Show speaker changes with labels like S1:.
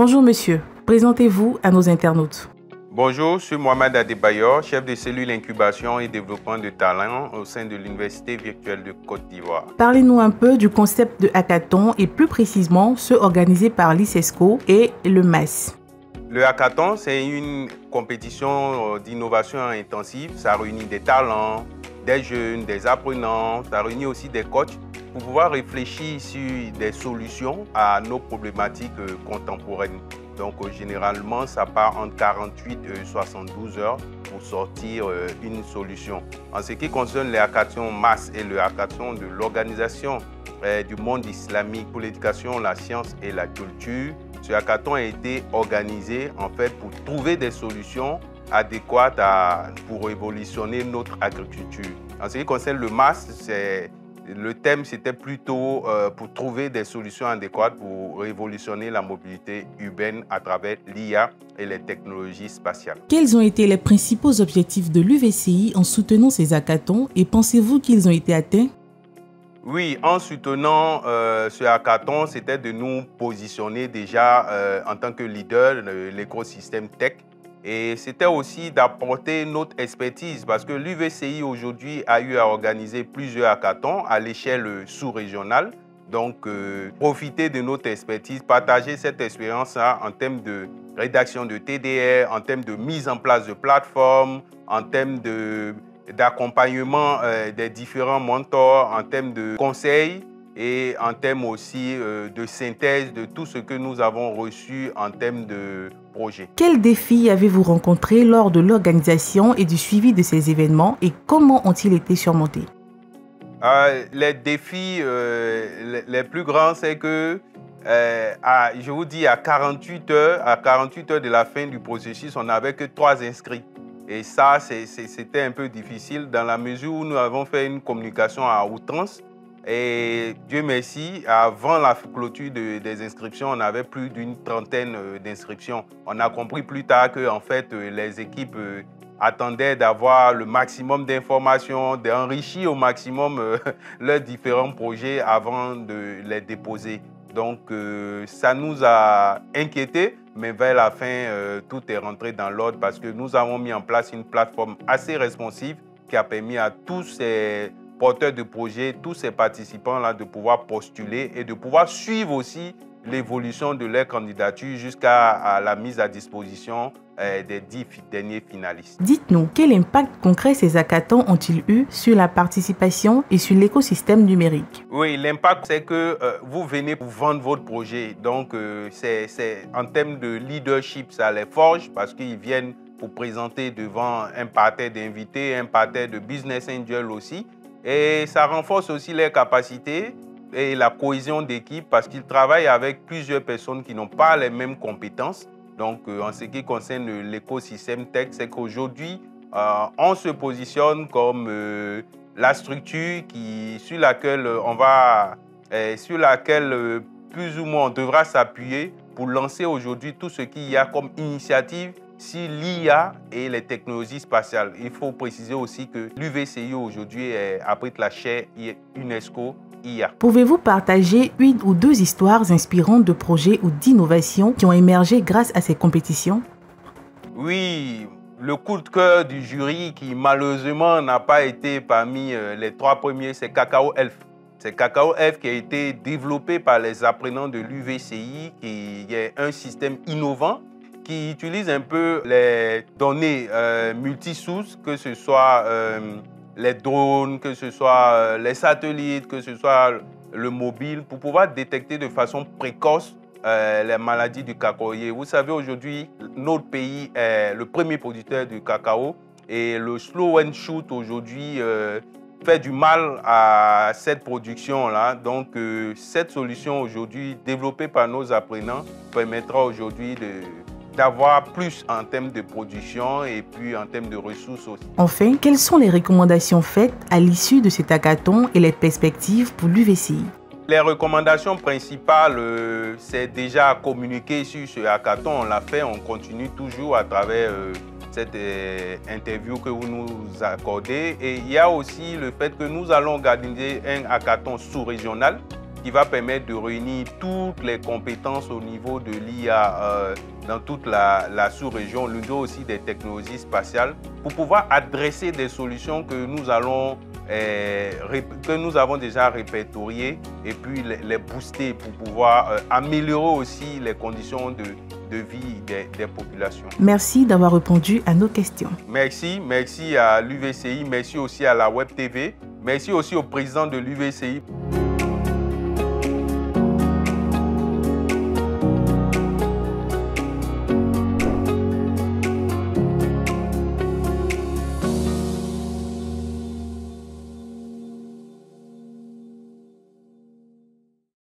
S1: Bonjour monsieur, présentez-vous à nos internautes.
S2: Bonjour, je suis Mohamed Adebayor, chef de cellule incubation et développement de talents au sein de l'Université virtuelle de Côte d'Ivoire.
S1: Parlez-nous un peu du concept de hackathon et plus précisément ceux organisés par l'ICESCO et le MAS.
S2: Le hackathon, c'est une compétition d'innovation intensive. Ça réunit des talents, des jeunes, des apprenants, ça réunit aussi des coachs pour pouvoir réfléchir sur des solutions à nos problématiques contemporaines. Donc généralement, ça part entre 48 et 72 heures pour sortir une solution. En ce qui concerne les hackathons MAS et le hackathon de l'Organisation du monde islamique pour l'éducation, la science et la culture, ce hackathon a été organisé en fait pour trouver des solutions adéquates pour révolutionner notre agriculture. En ce qui concerne le MAS, le thème c'était plutôt pour trouver des solutions adéquates pour révolutionner la mobilité urbaine à travers l'IA et les technologies spatiales.
S1: Quels ont été les principaux objectifs de l'UVCI en soutenant ces hackathons et pensez-vous qu'ils ont été atteints?
S2: Oui, en soutenant ce hackathon, c'était de nous positionner déjà en tant que leader de l'écosystème tech. Et c'était aussi d'apporter notre expertise parce que l'UVCI aujourd'hui a eu à organiser plusieurs hackathons à l'échelle sous-régionale. Donc, profiter de notre expertise, partager cette expérience-là en termes de rédaction de TDR, en termes de mise en place de plateformes, en termes d'accompagnement des différents mentors, en termes de conseils et en termes aussi de synthèse de tout ce que nous avons reçu en termes de projet.
S1: Quels défis avez-vous rencontrés lors de l'organisation et du suivi de ces événements et comment ont-ils été surmontés?
S2: Les défis les plus grands, c'est que je vous dis à 48 heures de la fin du processus, on n'avait que 3 inscrits. Et ça, c'était un peu difficile dans la mesure où nous avons fait une communication à outrance. Et Dieu merci, avant la clôture des inscriptions, on avait plus d'une trentaine d'inscriptions. On a compris plus tard que en fait, les équipes attendaient d'avoir le maximum d'informations, d'enrichir au maximum leurs différents projets avant de les déposer. Donc, ça nous a inquiétés, mais vers la fin, tout est rentré dans l'ordre parce que nous avons mis en place une plateforme assez responsive qui a permis à tous ces porteurs de projets, tous ces participants-là de pouvoir postuler et de pouvoir suivre aussi l'évolution de leur candidature jusqu'à la mise à disposition des 10 derniers finalistes.
S1: Dites-nous, quel impact concret ces hackathons ont-ils eu sur la participation et sur l'écosystème numérique?
S2: Oui, l'impact, c'est que vous venez pour vendre votre projet. Donc, c'est en termes de leadership, ça les forge parce qu'ils viennent pour présenter devant un parterre d'invités, un parterre de business angels aussi. Et ça renforce aussi leurs capacités et la cohésion d'équipe parce qu'ils travaillent avec plusieurs personnes qui n'ont pas les mêmes compétences. Donc, en ce qui concerne l'écosystème tech, c'est qu'aujourd'hui, on se positionne comme la structure sur laquelle plus ou moins on devra s'appuyer pour lancer aujourd'hui tout ce qu'il y a comme initiative sur l'IA et les technologies spatiales. Il faut préciser aussi que l'UVCI aujourd'hui abrite la chaire UNESCO IA.
S1: Pouvez-vous partager une ou deux histoires inspirantes de projets ou d'innovations qui ont émergé grâce à ces compétitions?
S2: Oui, le coup de cœur du jury qui malheureusement n'a pas été parmi les 3 premiers, c'est Cacao Elf. C'est Cacao Elf qui a été développé par les apprenants de l'UVCI, qui est un système innovant qui utilise un peu les données multi-sources, que ce soit les drones, que ce soit les satellites, que ce soit le mobile, pour pouvoir détecter de façon précoce les maladies du cacaoyer. Vous savez, aujourd'hui, notre pays est le premier producteur du cacao et le slow and shoot aujourd'hui fait du mal à cette production-là. Donc, cette solution aujourd'hui développée par nos apprenants permettra aujourd'hui d'avoir plus en termes de production et puis en termes de ressources aussi.
S1: Enfin, quelles sont les recommandations faites à l'issue de cet hackathon et les perspectives pour l'UVCI?
S2: Les recommandations principales, c'est déjà communiquer sur ce hackathon. On l'a fait, on continue toujours à travers cette interview que vous nous accordez. Et il y a aussi le fait que nous allons organiser un hackathon sous-régional qui va permettre de réunir toutes les compétences au niveau de l'IA dans toute la sous-région, au niveau aussi des technologies spatiales, pour pouvoir adresser des solutions que nous avons déjà répertoriées et puis les booster pour pouvoir améliorer aussi les conditions de vie des populations.
S1: Merci d'avoir répondu à nos questions.
S2: Merci à l'UVCI, merci aussi à la Web TV, merci aussi au président de l'UVCI.